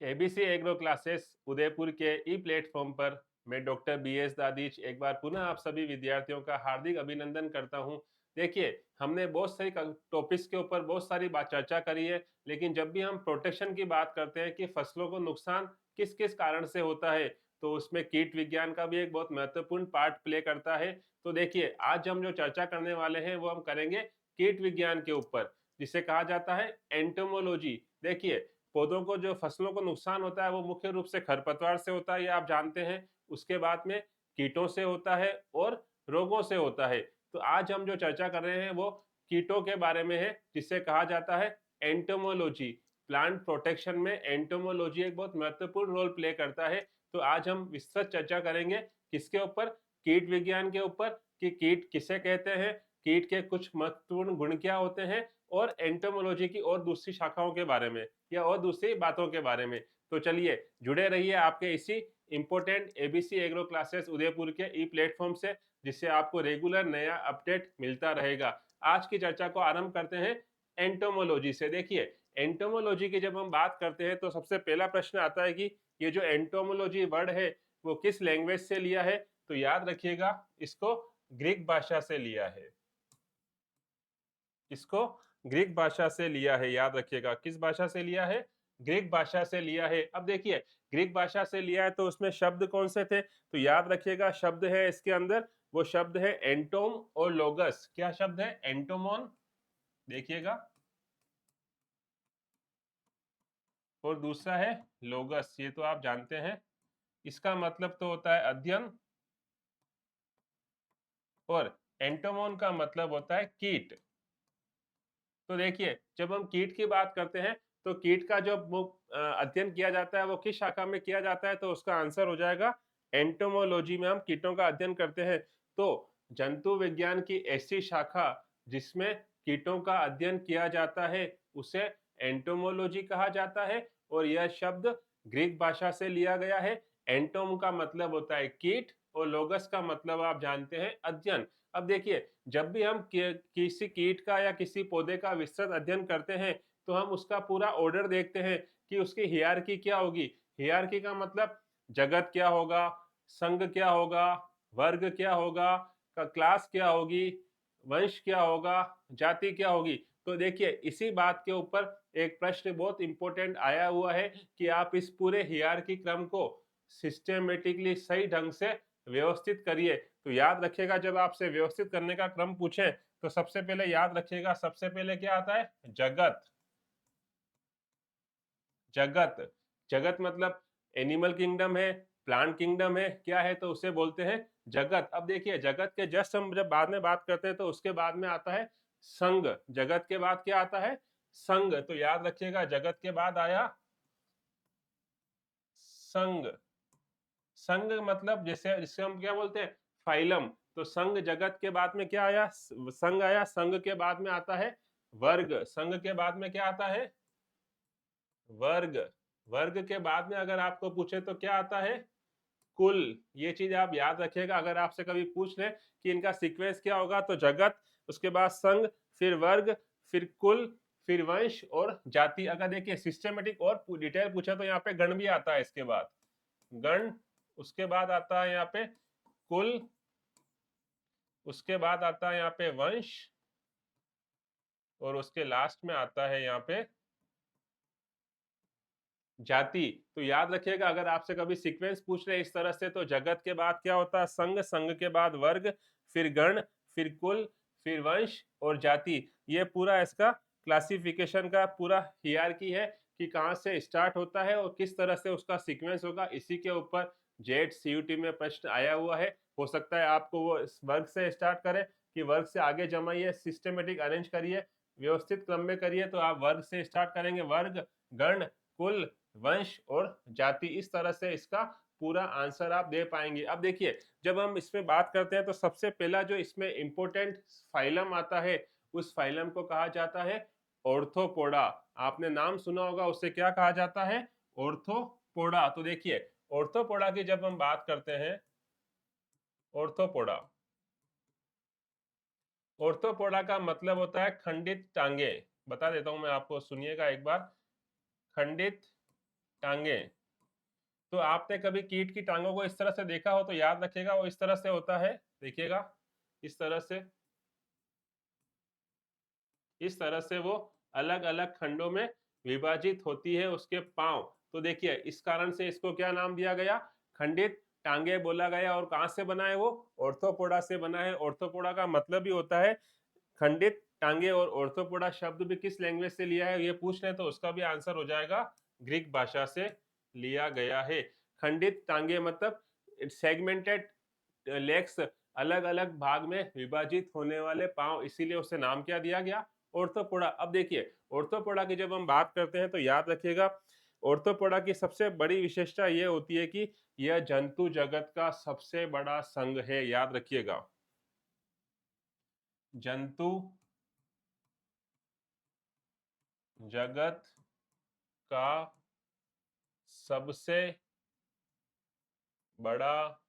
ABC agro classes Udaipur के ई platform पर मैं डॉक्टर बीएस दादीच एक बार पुनः आप सभी विद्यार्थियों का हार्दिक अभिनंदन करता हूं। देखिए, हमने बहुत सारी टॉपिक्स के ऊपर बहुत सारी बात चर्चा करी है, लेकिन जब भी हम प्रोटेक्शन की बात करते हैं कि फसलों को नुकसान किस किस कारण से होता है, तो उसमें कीट विज्ञान का भी एक बहुत महत्वपूर्ण पार्ट प्ले करता है। तो देखिए, आज हम जो चर्चा करने वाले हैं वो हम करेंगे कीट विज्ञान के ऊपर, जिसे कहा जाता है एंटोमोलॉजी। देखिए, पौधों को जो फसलों को नुकसान होता है वो मुख्य रूप से खरपतवार से होता है, ये आप जानते हैं। उसके बाद में कीटों से होता है और रोगों से होता है। तो आज हम जो चर्चा कर रहे हैं वो कीटों के बारे में है, जिसे कहा जाता है एंटोमोलॉजी। प्लांट प्रोटेक्शन में एंटोमोलॉजी एक बहुत महत्वपूर्ण रोल प्ले करता है। तो आज हम विस्तृत चर्चा करेंगे किसके ऊपर, कीट विज्ञान के ऊपर, कि कीट किसे कहते हैं, कीट के कुछ महत्वपूर्ण गुण क्या होते हैं, और एंटोमोलॉजी की और दूसरी शाखाओं के बारे में या और दूसरी बातों के बारे में। तो चलिए जुड़े रहिए आपके इसी important ABC agro classes Udaipur के ई प्लेटफॉर्म से, जिससे आपको रेगुलर नया अपडेट मिलता रहेगा। आज की चर्चा को आरंभ करते हैं एंटोमोलॉजी से। देखिए, एंटोमोलॉजी की जब हम बात करते हैं तो सबसे पहला प्रश्न आता है कि ये जो एंटोमोलॉजी वर्ड है वो किस लैंग्वेज से लिया है। तो याद रखिएगा, इसको ग्रीक भाषा से लिया है। इसको ग्रीक भाषा से लिया है, याद रखिएगा। किस भाषा से लिया है? ग्रीक भाषा से लिया है। अब देखिए, ग्रीक भाषा से लिया है तो उसमें शब्द कौन से थे? तो याद रखिएगा, शब्द है इसके अंदर, वो शब्द है एंटोम और लोगस। क्या शब्द है? एंटोमोन, देखिएगा, और दूसरा है लोगस। ये तो आप जानते हैं, इसका मतलब तो होता है अध्ययन, और एंटोमोन का मतलब होता है कीट। तो देखिए, जब हम कीट की बात करते हैं तो कीट का जो अध्ययन किया जाता है वो किस शाखा में किया जाता है, तो उसका आंसर हो जाएगा एंटोमोलॉजी में हम कीटों का अध्ययन करते हैं। तो जंतु विज्ञान की ऐसी शाखा जिसमें कीटों का अध्ययन किया जाता है उसे एंटोमोलॉजी कहा जाता है, और यह शब्द ग्रीक भाषा से लिया गया है। एंटोम का मतलब होता है कीट और लोगस का मतलब आप जानते हैं अध्ययन। अब देखिए, जब भी हम किसी कीट का या किसी पौधे का विस्तृत अध्ययन करते हैं तो हम उसका पूरा ऑर्डर देखते हैं कि उसकी हियरार्की क्या होगी। हियरार्की का मतलब जगत क्या होगा, संघ क्या होगा, वर्ग क्या होगा, क्लास क्या होगी, वंश क्या होगा, जाति क्या होगी। तो देखिए, इसी बात के ऊपर एक प्रश्न बहुत इंपॉर्टेंट आया हुआ है कि आप इस पूरे हियरार्की क्रम को सिस्टमेटिकली सही ढंग से व्यवस्थित करिए। तो याद रखिएगा, जब आपसे व्यवस्थित करने का क्रम पूछे तो सबसे पहले याद रखिएगा, सबसे पहले क्या आता है? जगत। जगत, जगत मतलब एनिमल किंगडम है, प्लांट किंगडम है, क्या है? तो उसे बोलते हैं जगत। अब देखिए, जगत के जस्ट हम जब बाद में बात करते हैं तो उसके बाद में आता है संघ। जगत के बाद क्या आता है? संघ। तो याद रखिएगा, जगत के बाद आया संघ। संघ मतलब जैसे जिसे हम क्या बोलते हैं? फाइलम। तो संघ जगत के बाद में क्या आया? संघ आया। संघ के बाद में आता है वर्ग। संघ के बाद में क्या आता है? वर्ग। वर्ग के बाद में अगर आपको पूछे तो क्या आता है? कुल। ये चीज आप याद रखिएगा, अगर आपसे कभी पूछ ले कि इनका सीक्वेंस क्या होगा, तो जगत, उसके बाद संघ, फिर वर्ग, फिर कुल, फिर वंश और जाति। अगर देखिए सिस्टमेटिक और डिटेल पूछा तो यहाँ पे गण भी आता है इसके बाद, गण। उसके बाद आता है यहाँ पे कुल, उसके बाद आता है यहाँ पे वंश, और उसके लास्ट में आता है यहाँ पे जाति। तो याद रखिएगा, अगर आपसे कभी सीक्वेंस पूछ रहे इस तरह से, तो जगत के बाद क्या होता है? संघ। संघ के बाद वर्ग, फिर गण, फिर कुल, फिर वंश और जाति। ये पूरा इसका क्लासिफिकेशन का पूरा हियरार्की है कि कहाँ से स्टार्ट होता है और किस तरह से उसका सीक्वेंस होगा। इसी के ऊपर जेट सीयूटी में प्रश्न आया हुआ है। हो सकता है आपको वो इस वर्ग से स्टार्ट करे कि वर्ग से आगे जमाइए, सिस्टमेटिक अरेंज करिए, व्यवस्थित क्रम में करिए। तो आप वर्ग से स्टार्ट करेंगे, वर्ग, गण, कुल, वंश और जाति। इस तरह से इसका पूरा आंसर आप दे पाएंगे। अब देखिए, जब हम इसमें बात करते हैं तो सबसे पहला जो इसमें इंपॉर्टेंट फाइलम आता है, उस फाइलम को कहा जाता है ऑर्थोपोडा। आपने नाम सुना होगा, उससे क्या कहा जाता है? ऑर्थोपोडा। तो देखिए, ऑर्थोपोडा की जब हम बात करते हैं, ऑर्थोपोडा, ऑर्थोपोडा का मतलब होता है खंडित टांगे। बता देता हूं मैं आपको, सुनिएगा एक बार। खंडित टांगे। तो आपने कभी कीट की टांगों को इस तरह से देखा हो तो याद रखिएगा वो इस तरह से होता है, देखिएगा इस तरह से, इस तरह से वो अलग अलग खंडों में विभाजित होती है उसके पांव। तो देखिए इस कारण से इसको क्या नाम दिया गया, खंडित टांगे बोला गया। और कहां से बना है वो, ऑर्थोपोडा से बना है। ऑर्थोपोडा का मतलब भी होता है खंडित टांगे। और ऑर्थोपोडा शब्द भी किस लैंग्वेज से लिया है ये पूछ रहे हैं तो उसका भी आंसर हो जाएगा ग्रीक भाषा से लिया गया है। खंडित टांगे मतलब सेगमेंटेड लेग्स, अलग अलग भाग में विभाजित होने वाले पांव, इसीलिए उसे नाम क्या दिया गया, ऑर्थोपोडा। अब देखिए ऑर्थोपोडा की जब हम बात करते हैं तो याद रखिएगा ऑर्थोपोडा की सबसे बड़ी विशेषता यह होती है कि यह जंतु जगत का सबसे बड़ा संघ है। याद रखिएगा जंतु जगत का सबसे बड़ा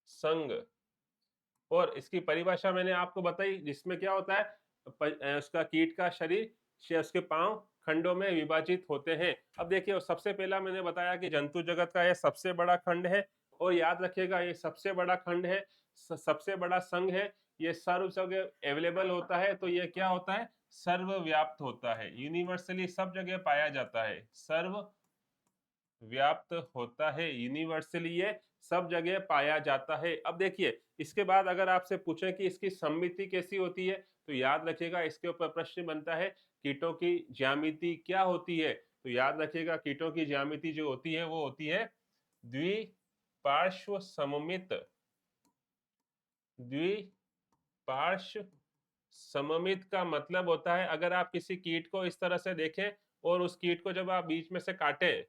संघ। और इसकी परिभाषा मैंने आपको बताई जिसमें क्या होता है, उसका कीट का शरीर से उसके पांव खंडों में विभाजित होते हैं। अब देखिए सबसे पहला मैंने बताया कि जंतु जगत का यह सबसे बड़ा खंड है। और याद रखिएगा ये सबसे बड़ा खंड है, सबसे बड़ा संघ है, ये सर्व जगह अवेलेबल होता है। तो ये क्या होता है, सर्वव्याप्त होता है, यूनिवर्सली सब जगह पाया जाता है, सर्व व्याप्त होता है, यूनिवर्सली ये सब जगह पाया जाता है। अब देखिए इसके बाद अगर आपसे पूछे कि इसकी सममिति कैसी होती है तो याद रखिएगा इसके ऊपर प्रश्न बनता है कीटों की ज्यामिति क्या होती है। तो याद रखिएगा कीटों की ज्यामिति जो होती है वो होती है द्विपार्श्व सममित। द्विपार्श्व सममित का मतलब होता है अगर आप किसी कीट को इस तरह से देखें और उस कीट को जब आप बीच में से काटें,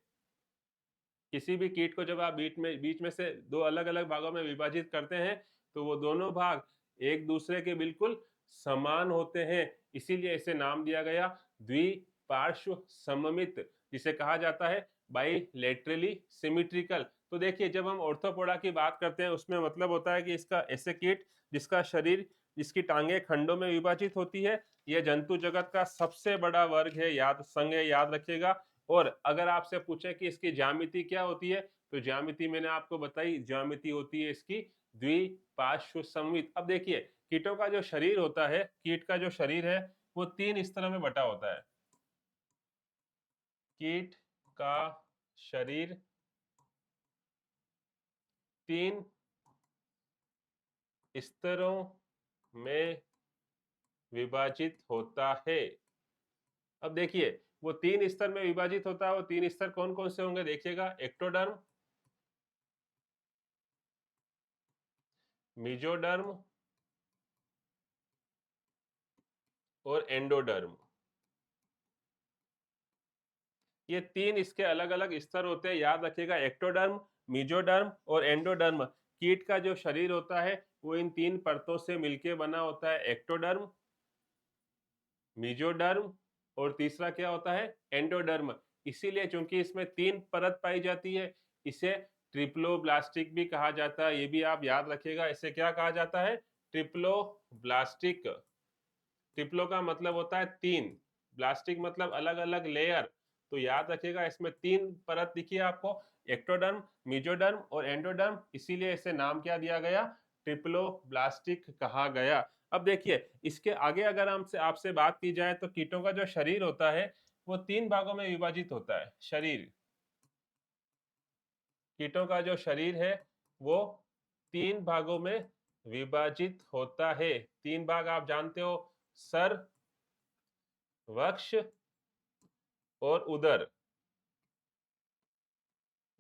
किसी भी कीट को जब आप बीच में से दो अलग अलग भागों में विभाजित करते हैं तो वो दोनों भाग एक दूसरे के बिल्कुल समान होते हैं, इसीलिए इसे नाम दिया गया द्विपार्श्व सममित, जिसे कहा जाता है बाइलेटरली सिमेट्रिकल। तो देखिए जब हम ऑर्थोपोडा की बात करते हैं उसमें मतलब होता है कि इसका ऐसे कीट जिसका शरीर, जिसकी टांगे खंडों में विभाजित होती है, यह जंतु जगत का सबसे बड़ा वर्ग है, याद संघ है, याद रखिएगा। और अगर आपसे पूछे कि इसकी ज्यामिति क्या होती है तो ज्यामिति मैंने आपको बताई, ज्यामिति होती है इसकी द्विपार्श्व सममित। अब देखिए कीटों का जो शरीर होता है, कीट का जो शरीर है वो तीन स्तरों में बटा होता है। कीट का शरीर तीन स्तरों में विभाजित होता है। अब देखिए वो तीन स्तर में विभाजित होता है, वो तीन स्तर कौन कौन से होंगे देखिएगा, एक्टोडर्म, मेसोडर्म और एंडोडर्म। ये तीन इसके अलग अलग स्तर होते हैं, याद रखिएगा एक्टोडर्म, मेसोडर्म और एंडोडर्म। कीट का जो शरीर होता है वो इन तीन परतों से मिलकर बना होता है, एक्टोडर्म, मेसोडर्म और तीसरा क्या होता है, एंडोडर्म। इसीलिए चूंकि इसमें तीन परत पाई जाती है इसे ट्रिप्लोब्लास्टिक भी कहा जाता है, ये भी आप याद रखिएगा, इसे क्या कहा जाता है, ट्रिप्लोब्लास्टिक। ट्रिप्लो का मतलब होता है तीन, ब्लास्टिक मतलब अलग अलग लेयर। तो याद रखिएगा इसमें तीन परत दिखी है आपको, एक्टोडर्म, मेसोडर्म और एंडोडर्म, इसीलिए इसे नाम क्या दिया गया, ट्रिप्लो ब्लास्टिक कहा गया। अब देखिए इसके आगे अगर हमसे आपसे बात की जाए तो कीटों का जो शरीर होता है वो तीन भागों में विभाजित होता है। शरीर, कीटों का जो शरीर है वो तीन भागों में विभाजित होता है। तीन भाग आप जानते हो, सर, वक्ष और उदर।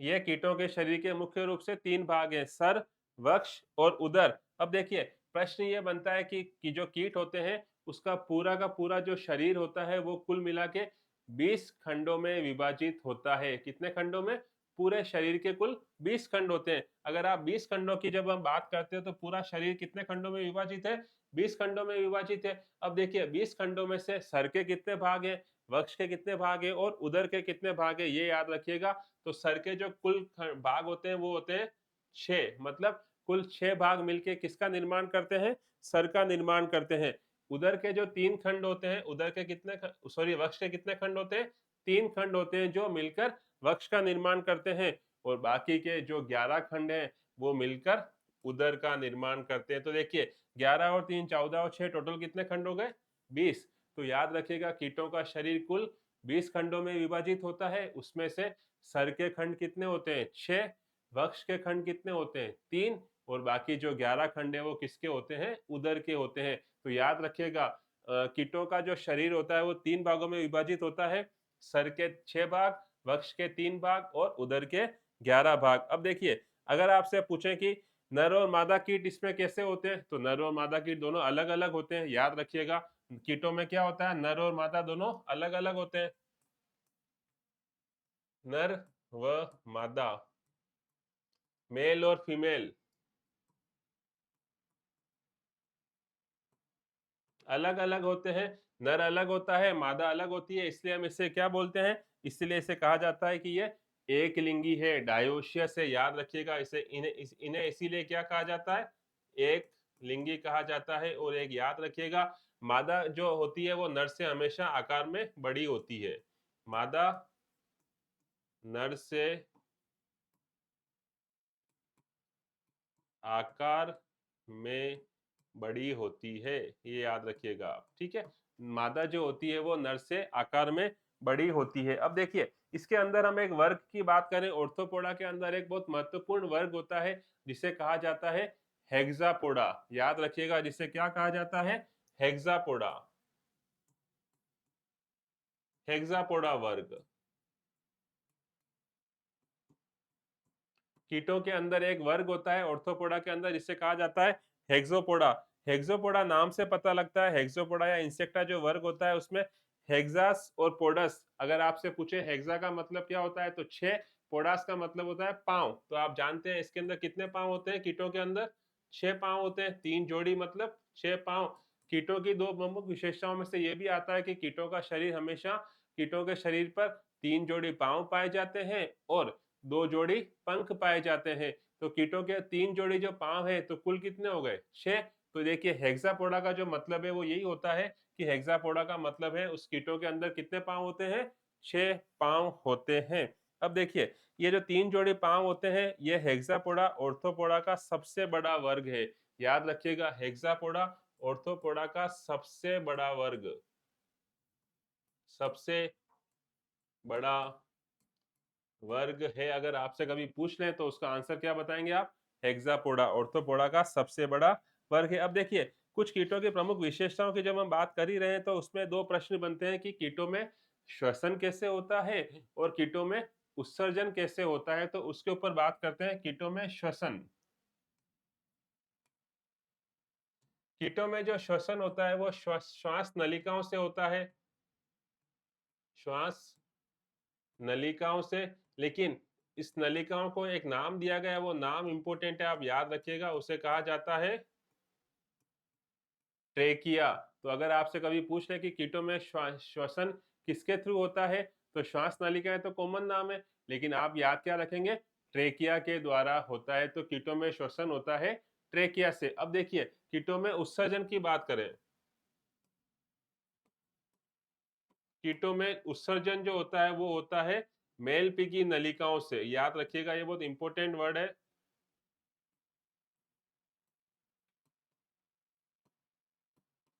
ये कीटों के शरीर के मुख्य रूप से तीन भाग हैं, सर, वक्ष और उदर। अब देखिए प्रश्न ये बनता है कि जो कीट होते हैं उसका पूरा का पूरा जो शरीर होता है वो कुल मिला के 20 खंडों में विभाजित होता है। कितने खंडों में, पूरे शरीर के कुल 20 खंड होते हैं। अगर आप 20 खंडों की जब हम बात करते हैं तो पूरा शरीर कितने खंडों में विभाजित है, 20 खंडों में विभाजित है। अब देखिए 20 खंडों में से सर के कितने भाग हैं, वक्ष के कितने भाग हैं और उदर के कितने भाग हैं, ये याद रखिएगा। तो सर के जो कुल भाग होते हैं वो होते हैं 6, मतलब कुल 6 भाग मिलके किसका निर्माण करते हैं, सर का निर्माण करते हैं। उदर के जो 3 खंड होते हैं, उदर के कितने, सॉरी वक्ष के कितने खंड होते हैं, 3 खंड होते हैं जो मिलकर वक्ष का निर्माण करते हैं, और बाकी के जो 11 खंड हैं वो मिलकर उदर का निर्माण करते हैं। तो देखिए 11 और 3 14 और 6 टोटल कितने खंड हो गए? 20। तो याद रखिएगा कीटों का शरीर कुल 20 खंडों में विभाजित होता है। उसमें से सर के खंड कितने होते हैं? 6। वक्ष के खंड कितने होते हैं? 3। और बाकी जो 11 खंड है वो किसके होते हैं? उदर के होते हैं। तो याद रखिएगा कीटों का जो शरीर होता है वो 3 भागों में विभाजित होता है। सर के 6 भाग, वक्ष के 3 भाग और उदर के 11 भाग। अब देखिए अगर आपसे पूछें कि नर और मादा कीट इसमें कैसे होते हैं, तो नर और मादा कीट दोनों अलग अलग होते हैं। याद रखिएगा कीटों में क्या होता है? नर और मादा दोनों अलग अलग होते हैं। नर व मादा, मेल और फीमेल अलग अलग होते हैं। नर अलग होता है, मादा अलग होती है, इसलिए हम इसे क्या बोलते हैं? इसलिए इसे कहा जाता है कि ये एक लिंगी है, डायोशियस है। याद रखिएगा इसे इन्हें इसीलिए क्या कहा जाता है? एक लिंगी कहा जाता है। और एक याद रखिएगा मादा जो होती है वो नर से हमेशा आकार में बड़ी होती है। मादा नर से आकार में बड़ी होती है, ये याद रखिएगा आप, ठीक है। मादा जो होती है वो नर से आकार में बड़ी होती है। अब देखिए इसके अंदर हम एक वर्ग की बात करें, ऑर्थोपोडा के अंदर एक बहुत महत्वपूर्ण वर्ग होता है जिसे कहा जाता है हेक्सापोडा। याद रखिएगा जिसे क्या कहा जाता है? हेक्सापोडा। हेक्सापोडा वर्ग। कीटों के अंदर एक वर्ग होता है ऑर्थोपोडा के अंदर जिसे कहा जाता है हेक्सोपोडा। हेक्सोपोडा नाम से पता लगता है, हेक्सोपोडा या इंसेक्टा जो वर्ग होता है उसमें हेक्सास और पोडस। अगर आपसे पूछे हेक्सा का मतलब क्या होता है तो 6, पोडास का मतलब होता है पांव। तो आप जानते हैं इसके अंदर कितने पांव होते हैं? कीटों के अंदर 6 पांव होते हैं। 3 जोड़ी मतलब 6 पांव। कीटों की 2 प्रमुख विशेषताओं में से ये भी आता है कि कीटों का शरीर हमेशा, कीटों के शरीर पर 3 जोड़ी पांव पाए जाते हैं और 2 जोड़ी पंख पाए जाते हैं। तो कीटों के 3 जोड़ी जो पांव है तो कुल कितने हो गए? 6। तो देखिए हेक्सापोडा का जो मतलब है वो यही होता है कि हेक्सापोडा का मतलब है उस कीटों के अंदर कितने पांव होते हैं? 6 पांव होते हैं। अब देखिए ये जो 3 जोड़ी पांव होते हैं ये हेक्सापोडा ऑर्थोपोडा का सबसे बड़ा वर्ग है। याद रखिएगा हेक्सापोडा ऑर्थोपोडा का सबसे बड़ा वर्ग, सबसे बड़ा वर्ग है। अगर आपसे कभी पूछ लें तो उसका आंसर क्या बताएंगे आप? हेक्सापोडा ऑर्थोपोडा का सबसे बड़ा वर्ग है। अब देखिए कुछ कीटों की प्रमुख विशेषताओं की जब हम बात कर ही रहे हैं तो उसमें 2 प्रश्न बनते हैं कि कीटों में श्वसन कैसे होता है और कीटों में उत्सर्जन कैसे होता है। तो उसके ऊपर बात करते हैं। कीटों में श्वसन, कीटों में जो श्वसन होता है वो श्वास नलिकाओं से होता है, श्वास नलिकाओं से। लेकिन इस नलिकाओं को एक नाम दिया गया है, वो नाम इंपॉर्टेंट है, आप याद रखिएगा। उसे कहा जाता है ट्रेकिया। तो अगर आपसे कभी पूछ ले कि कीटों में श्वसन किसके थ्रू होता है तो श्वास नलिकाएं तो कॉमन नाम है, लेकिन आप याद क्या रखेंगे? ट्रेकिया के द्वारा होता है। तो कीटों में श्वसन होता है ट्रेकिया से। अब देखिए कीटों में उत्सर्जन की बात करें, कीटों में उत्सर्जन जो होता है वो होता है मेल पिगी नलिकाओं से। याद रखिएगा ये बहुत इंपॉर्टेंट वर्ड है।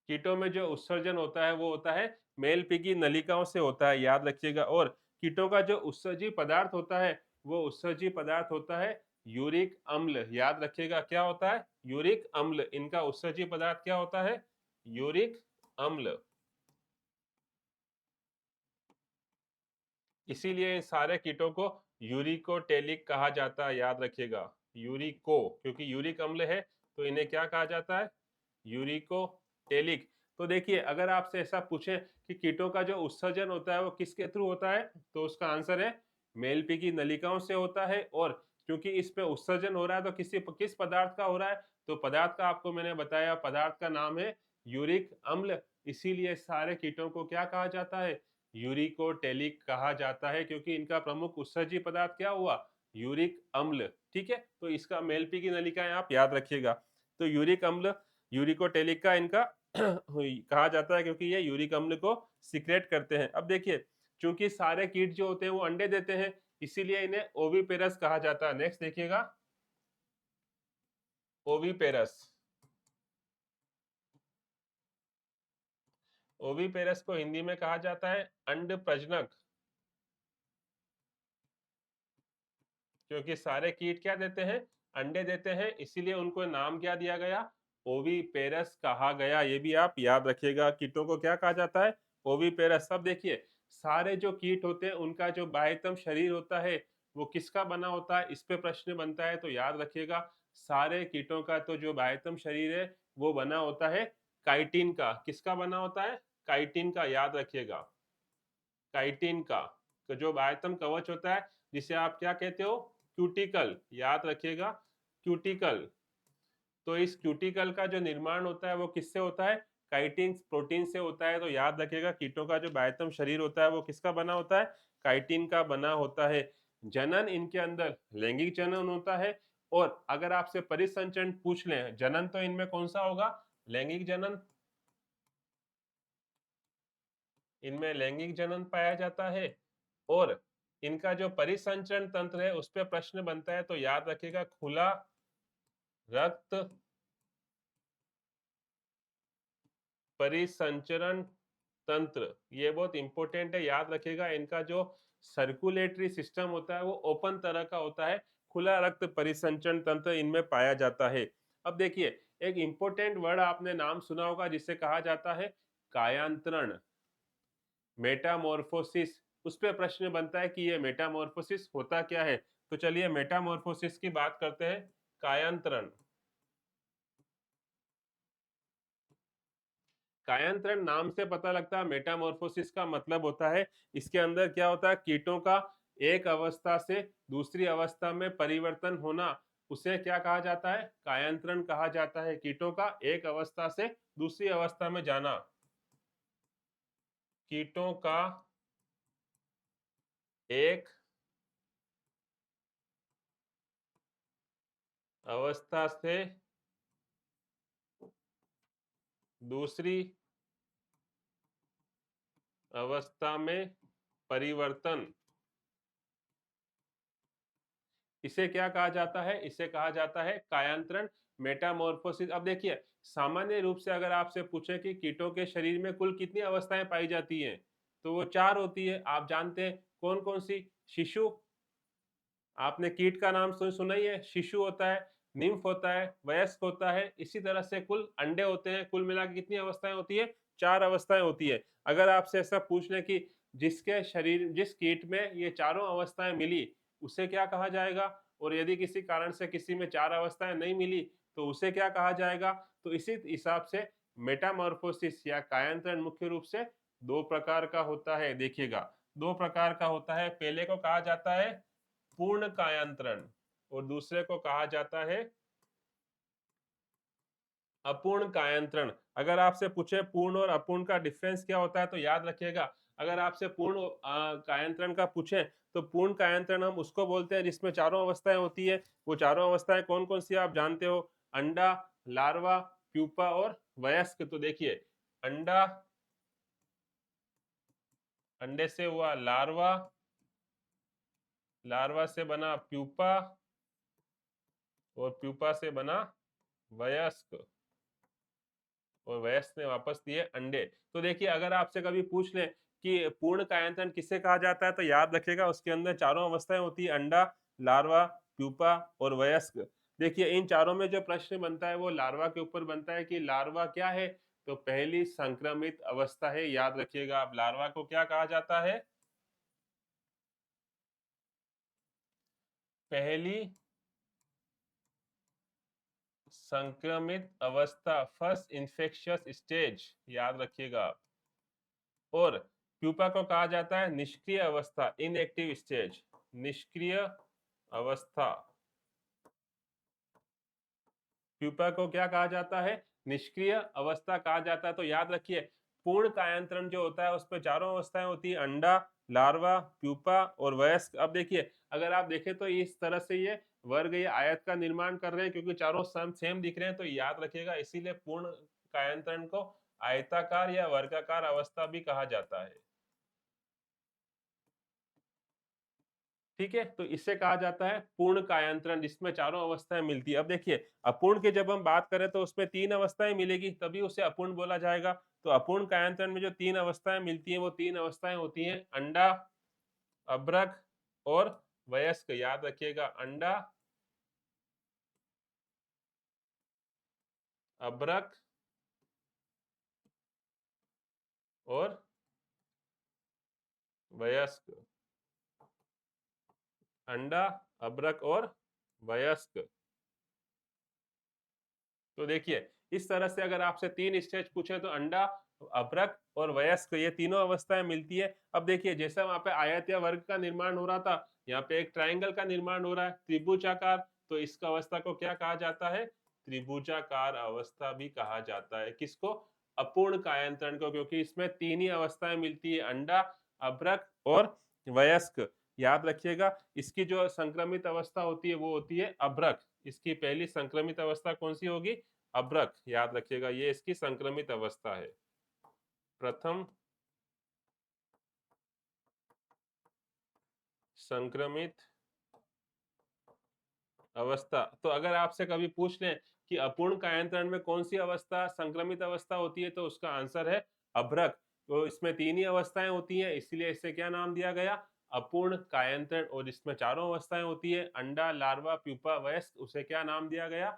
कीटों में जो उत्सर्जन होता है वो होता है मेल पिगी नलिकाओं से होता है, याद रखिएगा। और कीटों का जो उत्सर्जी पदार्थ होता है वो उत्सर्जी पदार्थ होता है यूरिक अम्ल। याद रखिएगा क्या होता है? यूरिक अम्ल। इनका उत्सर्जी पदार्थ क्या होता है? यूरिक अम्ल। इसीलिए इन सारे कीटों को यूरिकोटेलिक कहा जाता है। याद रखिएगा यूरिको, क्योंकि यूरिक अम्ल है तो इन्हें क्या कहा जाता है? यूरिकोटेलिक। तो देखिए अगर आपसे ऐसा पूछे कि कीटों का जो उत्सर्जन होता है वो किसके थ्रू होता है तो उसका आंसर है मेलपी की नलिकाओं से होता है। और क्योंकि इस पे उत्सर्जन हो रहा है तो किस पदार्थ का हो रहा है तो पदार्थ का आपको मैंने बताया, पदार्थ का नाम है यूरिक अम्ल। इसीलिए सारे कीटों को क्या कहा जाता है? यूरिकोटेलिक कहा जाता है, क्योंकि इनका प्रमुख उत्सर्जी पदार्थ क्या हुआ? यूरिक अम्ल। ठीक है, तो इसका मेलपी की नलिकाएं आप याद रखिएगा। तो यूरिक अम्ल यूरिकोटेलिक का इनका कहा जाता है क्योंकि ये यूरिक अम्ल को सिक्रेट करते हैं। अब देखिए चूंकि सारे कीट जो होते हैं वो अंडे देते हैं, इसीलिए इन्हें ओविपेरस कहा जाता है। नेक्स्ट देखिएगा, ओविपेरस। ओविपेरस को हिंदी में कहा जाता है अंड प्रजनक, क्योंकि सारे कीट क्या देते हैं, अंडे देते हैं, इसीलिए उनको नाम क्या दिया गया, ओविपेरस कहा गया। ये भी आप याद रखिएगा, कीटों को क्या कहा जाता है, ओविपेरस। सब देखिए, सारे जो कीट होते हैं उनका जो बाह्यतम शरीर होता है वो किसका बना होता है, इस पे प्रश्न बनता है, तो याद रखिएगा सारे कीटों का तो जो बाह्यतम शरीर है वो बना होता है काइटिन का। किसका बना होता है, काइटिन का, याद रखिएगा, काइटिन का। तो जो बाह्यतम कवच होता है जिसे आप क्या कहते हो, क्यूटिकल, याद रखिएगा, क्यूटिकल। तो इस क्यूटिकल का जो निर्माण होता है वो किससे होता है, काइटिन प्रोटीन से होता है। तो याद रखिएगा कीटों का जो बाह्यतम शरीर होता है वो किसका बना होता है, काइटिन का बना होता है। जनन इनके अंदर लैंगिक जनन होता है, और अगर आपसे परिसंचरण पूछ लें, जनन तो इनमें कौन सा होगा, लैंगिक जनन, इनमें लैंगिक जनन पाया जाता है। और इनका जो परिसंचरण तंत्र है उस पर प्रश्न बनता है, तो याद रखिएगा खुला रक्त परिसंचरण तंत्र, ये बहुत इंपॉर्टेंट है, याद रखिएगा। इनका जो सर्कुलेटरी सिस्टम होता है वो ओपन तरह का होता है, खुला रक्त परिसंचरण तंत्र इनमें पाया जाता है। अब देखिए, एक इंपॉर्टेंट वर्ड आपने नाम सुना होगा जिसे कहा जाता है कायांतरण, मेटामॉर्फोसिस। उस पर प्रश्न बनता है कि ये मेटामॉर्फोसिस होता क्या है। तो चलिए मेटामॉर्फोसिस की बात करते हैं। कायांतरण, कायांतरण नाम से पता लगता है, मेटामॉर्फोसिस का मतलब होता है इसके अंदर क्या होता है, कीटों का एक अवस्था से दूसरी अवस्था में परिवर्तन होना, उसे क्या कहा जाता है, कायांतरण कहा जाता है। कीटों का एक अवस्था से दूसरी अवस्था में जाना, कीटों का एक अवस्था से दूसरी अवस्था में परिवर्तन, इसे क्या कहा जाता है, इसे कहा जाता है कायांतरण, मेटामॉर्फोसिस। अब देखिए, सामान्य रूप से अगर आपसे पूछे कि कीटों के शरीर में कुल कितनी अवस्थाएं पाई जाती हैं, तो वो 4 होती है। आप जानते हैं कौन कौन सी, शिशु, आपने कीट का नाम सुना ही है, शिशु होता है, निम्फ होता है, वयस्क होता है, इसी तरह से कुल अंडे होते हैं। कुल मिला के कितनी अवस्थाएं होती है, 4 अवस्थाएं होती है। अगर आपसे ऐसा पूछ लें कि जिसके शरीर, जिस कीट में ये चारों अवस्थाएं मिली उसे क्या कहा जाएगा, और यदि किसी कारण से किसी में 4 अवस्थाएं नहीं मिली तो उसे क्या कहा जाएगा। तो इसी हिसाब से मेटामॉर्फोसिस या कायांतरण मुख्य रूप से 2 प्रकार का होता है। देखिएगा, 2 प्रकार का होता है। पहले को कहा जाता है पूर्ण कायांतरण, और दूसरे को कहा जाता है अपूर्ण कायांतरण। अगर आपसे पूछे पूर्ण और अपूर्ण का डिफरेंस क्या होता है, तो याद रखिएगा, अगर आपसे पूर्ण कायांतरण का पूछे तो पूर्ण कायांतरण हम उसको बोलते हैं जिसमें चारों अवस्थाएं होती है। वो चारों अवस्थाएं कौन कौन सी आप जानते हो, अंडा, लार्वा, प्यूपा और वयस्क। तो देखिए, अंडा, अंडे से हुआ लार्वा, लार्वा से बना प्यूपा, और प्यूपा से बना वयस्क, और वयस्क ने वापस दिए अंडे। तो देखिए, अगर आपसे कभी पूछ लें कि पूर्ण कायांतरण किसे कहा जाता है, तो याद रखिएगा उसके अंदर चारों अवस्थाएं होती है, अंडा, लार्वा, प्यूपा और वयस्क। देखिए, इन चारों में जो प्रश्न बनता है वो लार्वा के ऊपर बनता है कि लार्वा क्या है, तो पहली संक्रमित अवस्था है। याद रखिएगा, अब लार्वा को क्या कहा जाता है, पहली संक्रमित अवस्था, फर्स्ट इन्फेक्शियस स्टेज, याद रखिएगा। और प्यूपा को कहा जाता है निष्क्रिय अवस्था, इनएक्टिव स्टेज, निष्क्रिय अवस्था। प्यूपा को क्या कहा जाता है, निष्क्रिय अवस्था कहा जाता है। तो याद रखिए, पूर्ण कायांतरण जो होता है उस पर चारों अवस्थाएं होती है, अंडा, लार्वा, प्यूपा और वयस्क। अब देखिए, अगर आप देखें तो इस तरह से ये वर्ग, ये आयत का निर्माण कर रहे हैं, क्योंकि चारों सेम दिख रहे हैं। तो याद रखिएगा, इसीलिए पूर्ण कायांतरण को आयताकार या वर्गाकार अवस्था भी कहा जाता है। ठीक है, तो इससे कहा जाता है पूर्ण कायांतरण, जिसमें चारों अवस्थाएं मिलती है। अब देखिए, अपूर्ण की जब हम बात करें तो उसमें तीन अवस्थाएं मिलेगी, तभी उसे अपूर्ण बोला जाएगा। तो अपूर्ण कायांतरण में जो तीन अवस्थाएं मिलती हैं वो तीन अवस्थाएं होती हैं अंडा, अभ्रक और वयस्क। याद रखिएगा, अंडा, अभ्रक और वयस्क। अंडा, अभ्रक और वयस्क। तो देखिए, इस तरह से अगर आपसे तीन स्टेज पूछे तो अंडा, अभ्रक और वयस्क, ये तीनों अवस्थाएं मिलती है। अब देखिए, जैसा वहां पे आयत या वर्ग का निर्माण हो रहा था, यहाँ पे एक ट्रायंगल का निर्माण हो रहा है, त्रिभुजाकार। तो इस अवस्था को क्या कहा जाता है? त्रिभुजाकार अवस्था भी कहा जाता है। किसको? अपूर्ण कायांतरण को, क्योंकि इसमें तीन ही अवस्थाएं मिलती है, अंडा, अभ्रक और वयस्क। याद रखिएगा, इसकी जो संक्रमित अवस्था होती है वो होती है अभ्रक। इसकी पहली संक्रमित अवस्था कौन सी होगी? अभ्रक। याद रखिएगा, ये इसकी संक्रमित अवस्था है, प्रथम संक्रमित अवस्था। तो अगर आपसे कभी पूछ लें कि अपूर्ण कायांतरण में कौन सी अवस्था संक्रमित अवस्था होती है, तो उसका आंसर है अभ्रक। तो इसमें तीन ही अवस्थाएं होती हैं, इसलिए इसे क्या नाम दिया गया? अपूर्ण कायांतरण। और इसमें चारों अवस्थाएं होती है, अंडा, लार्वा, प्यूपा, वयस्क, उसे क्या नाम दिया गया?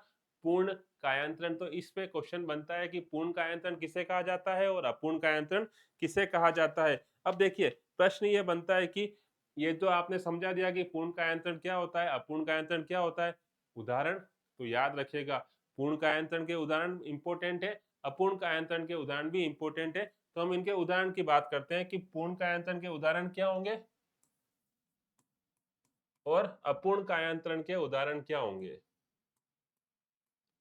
पूर्ण कायांतरण। तो इस पे क्वेश्चन बनता है कि पूर्ण कायांतरण किसे कहा जाता है और अपूर्ण कायांतरण किसे कहा जाता है। अब देखिए, प्रश्न ये बनता है कि ये तो आपने समझा दिया कि पूर्ण कायांतरण क्या होता है, अपूर्ण कायांतरण क्या होता है। उदाहरण तो याद रखिएगा, पूर्ण कायांतरण के उदाहरण इंपॉर्टेंट है, अपूर्ण कायांतरण के उदाहरण भी इंपॉर्टेंट है। तो हम इनके उदाहरण की बात करते हैं कि पूर्ण कायांतरण के उदाहरण क्या होंगे और अपूर्ण कायांतरण के उदाहरण क्या होंगे।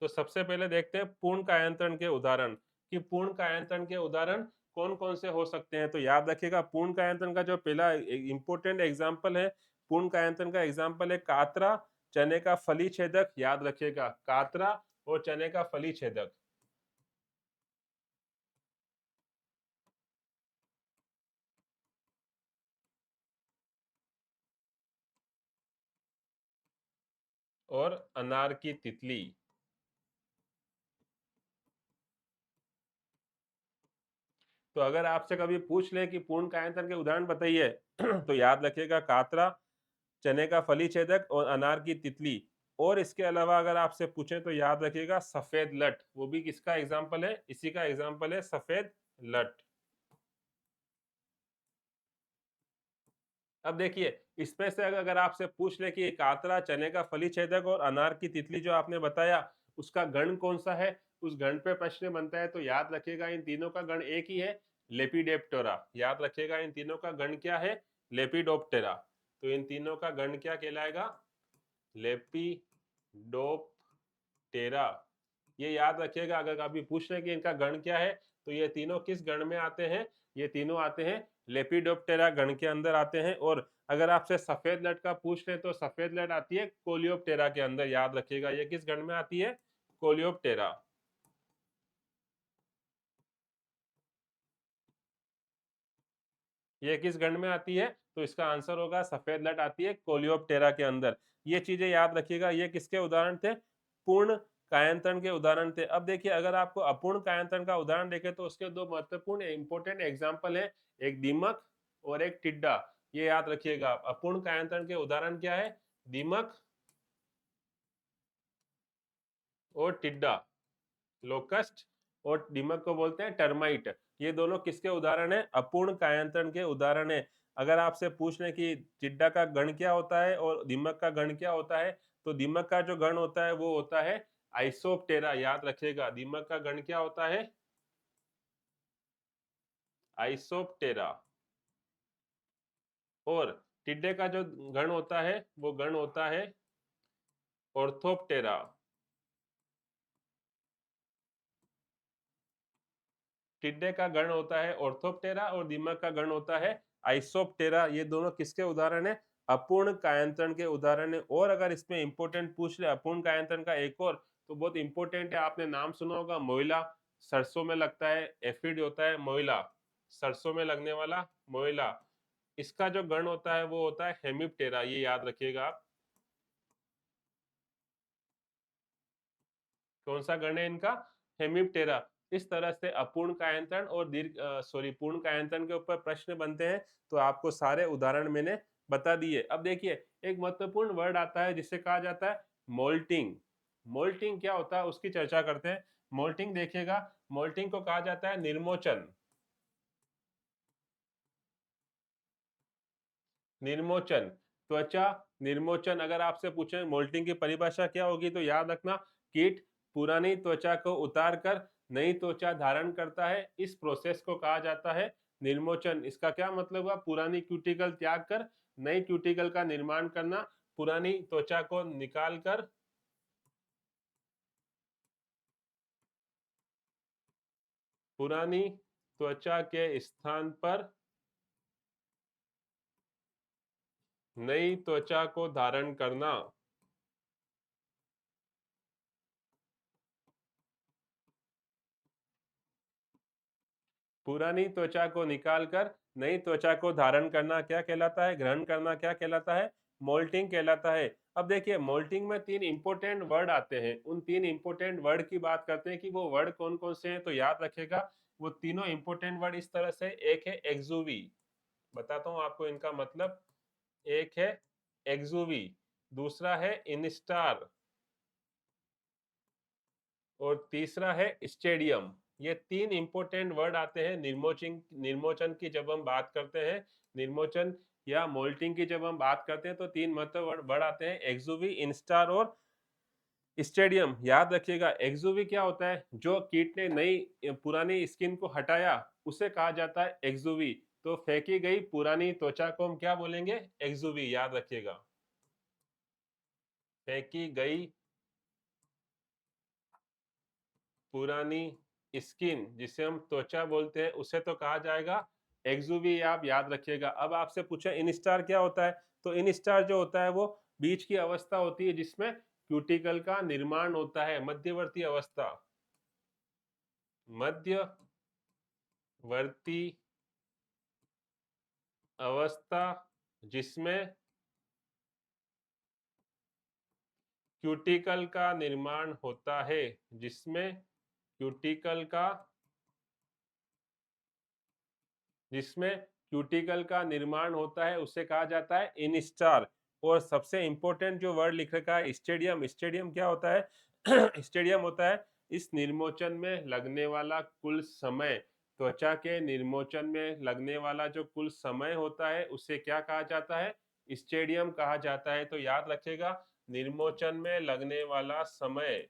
तो सबसे पहले देखते हैं पूर्ण कायांतरण के उदाहरण, कि पूर्ण कायांतरण के उदाहरण कौन कौन से हो सकते हैं। तो याद रखिएगा, पूर्ण कायांतरण का जो पहला इंपॉर्टेंट एग्जांपल है, पूर्ण कायांतरण का एग्जांपल है कातरा, चने का फली छेदक। याद रखिएगा, कातरा और चने का फली छेदक। और अनार की तितली। तो अगर आपसे कभी पूछ ले कि पूर्ण कायांतरण के उदाहरण बताइए तो याद रखिएगा, कातरा, चने का फली छेदक और अनार की तितली। और इसके अलावा अगर आपसे पूछे तो याद रखिएगा सफेद लट, वो भी किसका एग्जाम्पल है? इसी का एग्जाम्पल है सफेद लट। अब देखिए, इसमें से अगर आपसे पूछ ले कि कातरा, चने का फली छेदक और अनार की तितली जो आपने बताया, उसका गण कौन सा है, उस गण पे प्रश्न बनता है। तो याद रखिएगा, इन तीनों का गण एक ही है, लेपिडोप्टेरा। याद रखिएगा, इन तीनों का गण क्या है? लेपिडोप्टेरा। तो इन तीनों का गण क्या कहलाएगा? लेपिडोप्टेरा। ये याद रखिएगा, अगर कभी पूछ रहे कि इनका गण क्या है, तो ये तीनों किस गण में आते हैं? ये तीनों आते हैं लेपिडोप्टेरा गण के अंदर आते हैं। और अगर आपसे सफेद लट का पूछ ले तो सफेद लट आती है कोलियोप्टेरा के अंदर। याद रखिएगा, ये किस गण में आती है? कोलियोप्टेरा। ये किस गण में आती है? तो इसका आंसर होगा सफेद लट आती है कोलियोप्टेरा के अंदर। ये चीजें याद रखिएगा, ये किसके उदाहरण थे? पूर्ण कायांतरण के उदाहरण थे। अब देखिए, अगर आपको अपूर्ण कायांतरण का उदाहरण देखे तो उसके दो महत्वपूर्ण इंपॉर्टेंट एग्जाम्पल है, एक दीमक और एक टिड्डा। ये याद रखिएगा, अपूर्ण कायांतरण के उदाहरण क्या है? दीमक और टिड्डा, लोकस्ट। और दीमक को बोलते हैं टर्माइट। ये दोनों किसके उदाहरण है? अपूर्ण कायांतरण के उदाहरण है। अगर आपसे पूछ लें कि टिड्डा का गण क्या होता है और दीमक का गण क्या होता है, तो दीमक का जो गण होता है वो होता है आइसोप्टेरा। याद रखिएगा, दीमक का गण क्या होता है? आइसोप्टेरा। और टिड्डे का जो गण होता है वो गण होता है ऑर्थोप्टेरा। टिड्डे का गण होता है ऑर्थोप्टेरा और दीमक का गण होता है आइसोप्टेरा। ये दोनों किसके उदाहरण है? अपूर्ण कायांतरण के उदाहरण है। और अगर इसमें इंपॉर्टेंट पूछ ले अपूर्ण कायांतरण का एक और, तो बहुत इंपॉर्टेंट है, आपने नाम सुना होगा, मोइला। सरसों में लगता है, एफिड होता है मोइला, सरसों में लगने वाला मोइला। इसका जो गण होता है वो होता है हेमिप्टेरा, ये याद रखिएगा आप। कौन सा गण है इनका? हेमिप्टेरा। इस तरह से अपूर्ण कायांतरण और पूर्ण कायांतरण के ऊपर प्रश्न बनते हैं। तो आपको सारे उदाहरण मैंने बता दिए। अब देखिए, एक महत्वपूर्ण वर्ड आता है जिसे कहा जाता है मोल्टिंग। मोल्टिंग क्या होता है उसकी चर्चा करते हैं। मोल्टिंग देखिएगा, मोल्टिंग को कहा जाता है निर्मोचन। निर्मोचन, त्वचा निर्मोचन। अगर आपसे पूछे मोल्टिंग की परिभाषा क्या होगी तो याद रखना, कीट पुरानी त्वचा को उतार कर नई त्वचा धारण करता है, इस प्रोसेस को कहा जाता है निर्मोचन। इसका क्या मतलब हुआ? पुरानी क्यूटिकल त्याग कर नई क्यूटिकल का निर्माण करना, पुरानी त्वचा को निकाल कर पुरानी त्वचा के स्थान पर नई त्वचा को धारण करना। पुरानी त्वचा को निकालकर नई त्वचा को धारण करना क्या कहलाता है? ग्रहण करना क्या कहलाता है? मोल्टिंग कहलाता है। अब देखिए, मोल्टिंग में तीन इंपॉर्टेंट वर्ड आते हैं। उन तीन इंपॉर्टेंट वर्ड की बात करते हैं कि वो वर्ड कौन कौन से हैं। तो याद रखिएगा, वो तीनों इंपॉर्टेंट वर्ड इस तरह से, एक है एक्सुवी, बताता हूं आपको इनका मतलब। एक है एक्सुवी, दूसरा है इंस्टार, और तीसरा है स्टेडियम। ये तीन इंपॉर्टेंट वर्ड आते हैं निर्मोचन निर्मोचन की जब हम बात करते हैं। निर्मोचन या मोल्टिंग की जब हम बात करते हैं तो तीन महत्व वर्ड आते हैं, एक्सुवी, इंस्टार और स्टेडियम। याद रखिएगा, एक्सुवी क्या होता है? जो कीट ने नई पुरानी स्किन को हटाया उसे कहा जाता है एक्सुवी। तो फेंकी गई पुरानी त्वचा को हम क्या बोलेंगे? एक्सुवी, याद रखिएगा। फेंकी गई पुरानी स्किन, जिसे हम त्वचा बोलते हैं, उसे तो कहा जाएगा एक्सुवी, आप याद रखिएगा। अब आपसे पूछे इनस्टार क्या होता है, तो इनस्टार जो होता है वो बीच की अवस्था होती है जिसमें क्यूटिकल का निर्माण होता है, मध्यवर्ती अवस्था, मध्यवर्ती अवस्था जिसमें क्यूटिकल का निर्माण होता है, जिसमें क्यूटिकल का जिसमें क्यूटिकल का निर्माण होता है उसे कहा जाता है इनस्टार। और सबसे इंपॉर्टेंट जो वर्ड लिख रखा है स्टेडियम। स्टेडियम क्या होता है? स्टेडियम होता है इस निर्मोचन में लगने वाला कुल समय। त्वचा के निर्मोचन में लगने वाला जो कुल समय होता है उसे क्या कहा जाता है? स्टेडियम कहा जाता है। तो याद रखिएगा, निर्मोचन में लगने वाला समय,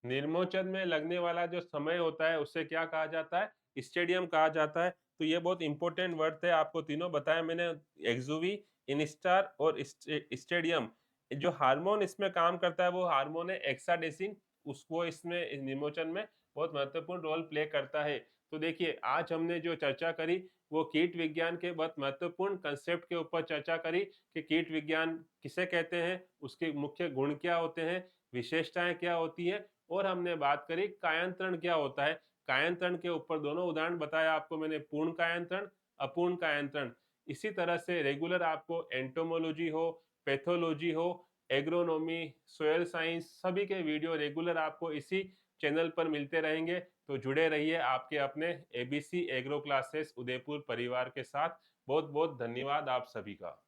निर्मोचन में लगने वाला जो समय होता है उसे क्या कहा जाता है? स्टेडियम कहा जाता है। तो ये बहुत इंपॉर्टेंट वर्ड थे, आपको तीनों बताया मैंने, एक्सुवी, इनस्टार और स्टेडियम। जो हार्मोन इसमें काम करता है वो हार्मोन है एक्साडेसिन, उसको इसमें निर्मोचन में बहुत महत्वपूर्ण रोल प्ले करता है। तो देखिए, आज हमने जो चर्चा करी वो कीट विज्ञान के बहुत महत्वपूर्ण कंसेप्ट के ऊपर चर्चा करी कि कीट विज्ञान किसे कहते हैं, उसके मुख्य गुण क्या होते हैं, विशेषताएं क्या होती है, और हमने बात करी कायांतरण क्या होता है। कायांतरण के ऊपर दोनों उदाहरण बताया आपको मैंने, पूर्ण कायांतरण, अपूर्ण कायांतरण। इसी तरह से रेगुलर आपको एंटोमोलॉजी हो, पैथोलॉजी हो, एग्रोनॉमी, सोयल साइंस, सभी के वीडियो रेगुलर आपको इसी चैनल पर मिलते रहेंगे। तो जुड़े रहिए आपके अपने एबीसी एग्रो क्लासेस उदयपुर परिवार के साथ। बहुत बहुत धन्यवाद आप सभी का।